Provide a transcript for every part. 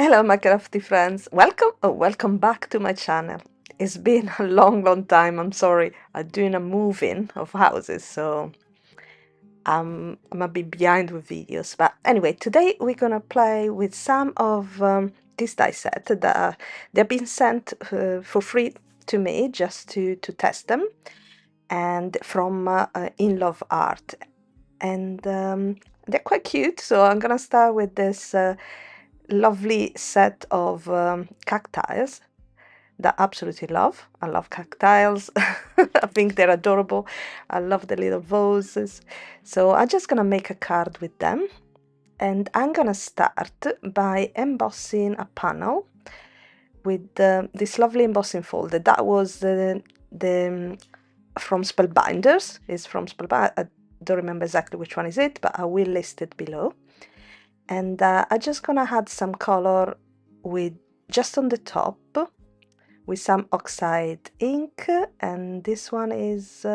Hello, my crafty friends. Welcome back to my channel. It's been a long time. I'm sorry. I'm doing a move-in of houses, so I'm a bit behind with videos. But anyway, today we're gonna play with some of this die set that they've been sent for free to me just to test them, and from In Love Art, and they're quite cute. So I'm gonna start with this. Lovely set of cactiles that I absolutely love. I love cactiles. I think they're adorable. I love the little vases. So I'm just gonna make a card with them, and I'm gonna start by embossing a panel with this lovely embossing folder. That was the from Spellbinders. It's from Spellbinders. I don't remember exactly which one is it, but I will list it below. And I'm just gonna add some color with just on the top with some oxide ink, and this one is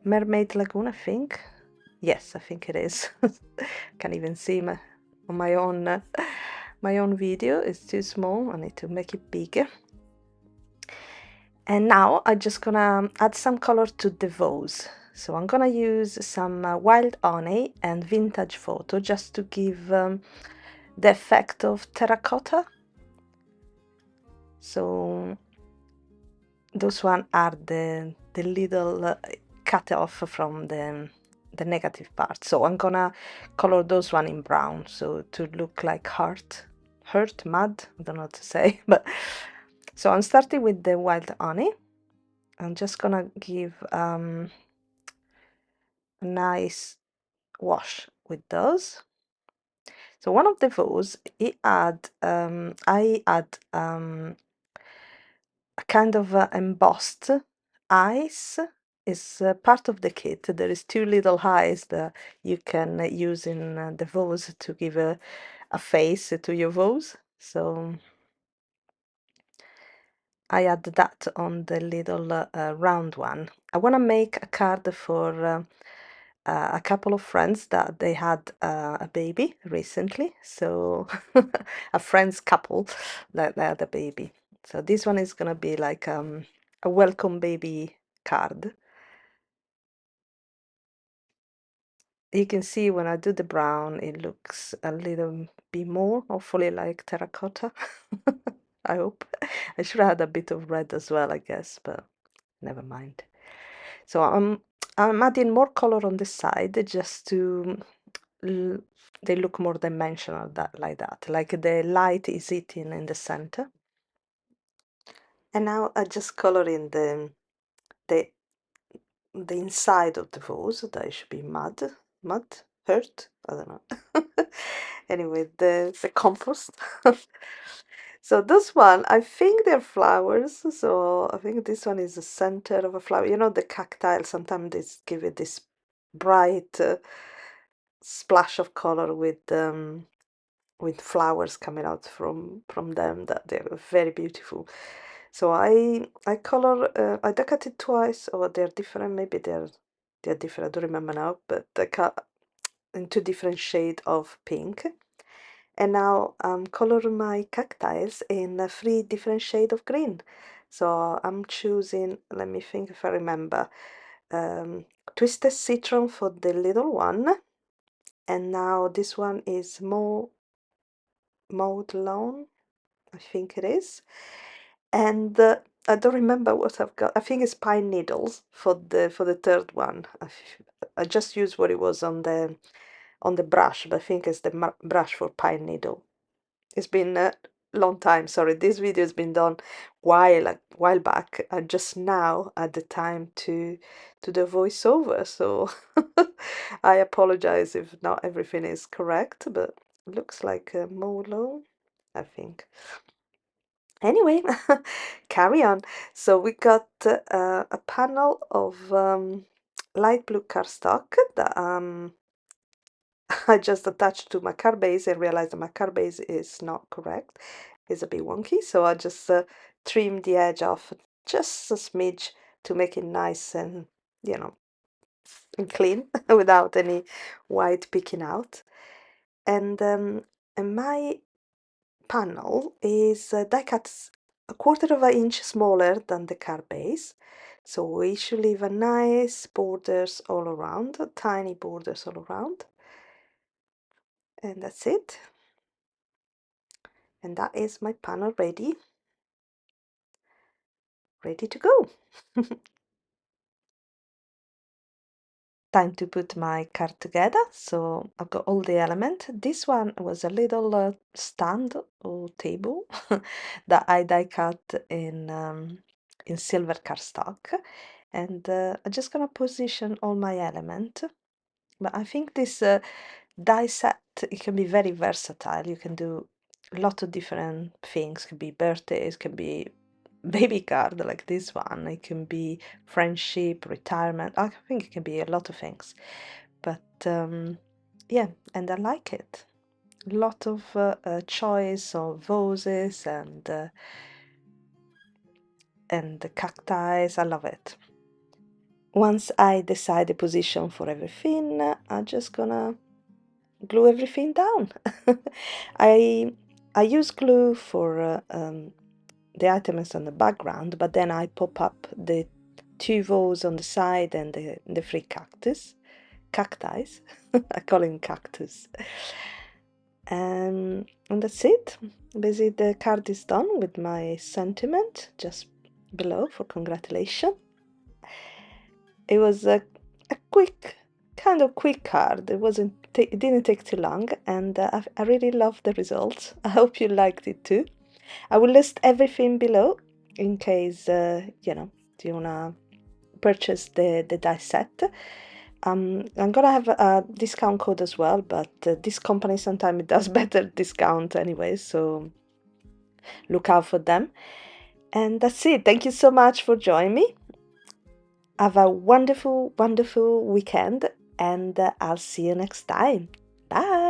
Mermaid Lagoon, I think. Yes, I think it is. Can't even see on my own video. It's too small. I need to make it bigger. And now I'm just gonna add some color to the vase. So I'm gonna use some wild honey and vintage photo just to give the effect of terracotta. So those one are the little cut off from the negative part. So I'm gonna color those one in brown, so to look like hurt mud. I don't know what to say, but so I'm starting with the wild honey. I'm just gonna give a nice wash with those. So one of the those, I add a kind of embossed eyes. Is part of the kit. There is two little eyes that you can use in the vase to give a face to your vase. So I add that on the little round one. I want to make a card for a couple of friends that they had a baby recently. So a friend's couple that they had a baby. So this one is gonna be like a welcome baby card. You can see when I do the brown, it looks a little bit more, hopefully like terracotta. I hope. I should have had a bit of red as well, I guess, but never mind. So I'm adding more color on the side just to they look more dimensional like that. Like the light is hitting in the center. And now I just color in the the inside of the vase. That should be mud, hurt. I don't know. Anyway, the compost. So this one, I think they're flowers. So I think this one is the center of a flower. You know, the cacti sometimes they give it this bright splash of color with flowers coming out from them that they're very beautiful. So I color I decorated twice, or they're different. Maybe they're different. I don't remember now, but they cut in two different shade of pink. And now I'm coloring my cactiles in three different shade of green. So I'm choosing. Let me think if I remember. Um, Twisted citron for the little one, and now this one is more mowed lawn, I think it is. And I don't remember what I've got. I think it's pine needles for the third one. I just used what it was on the brush, but I think it's the brush for pine needle. It's been a long time. Sorry, this video has been done while back. I just now at the time to the voiceover, so I apologize if not everything is correct, but looks like a molo, I think. Anyway, carry on. So we got a panel of light blue cardstock that I just attached to my card base and realized that my card base is not correct. It's a bit wonky, so I just trimmed the edge off just a smidge to make it nice and, you know, and clean without any white peeking out. And my panel is die cut a quarter of an inch smaller than the card base, so we should leave a nice borders all around, tiny borders all around, and that's it. And that is my panel ready to go. Time to put my card together. So I've got all the element. This one was a little stand or table that I die cut in silver cardstock, and I'm just gonna position all my element. But I think this die set, it can be very versatile. You can do a lot of different things. It can be birthdays, can be baby card like this one. It can be friendship, retirement. I think it can be a lot of things. But yeah, and I like it. A lot of choice of vases and the cacti. I love it. Once I decide the position for everything, I'm just gonna glue everything down. I I use glue for the items on the background, but then I pop up the two vase on the side and the three cacti. I call him cactus. And that's it. Basically, the card is done with my sentiment just below for congratulations. It was a quick, kind of quick card. It didn't take too long, and I really love the results. I hope you liked it too. I will list everything below in case do you wanna purchase the die set. I'm gonna have a discount code as well, but this company sometimes it does better discount anyway, so look out for them. And that's it. Thank you so much for joining me. Have a wonderful, wonderful weekend, and I'll see you next time. Bye.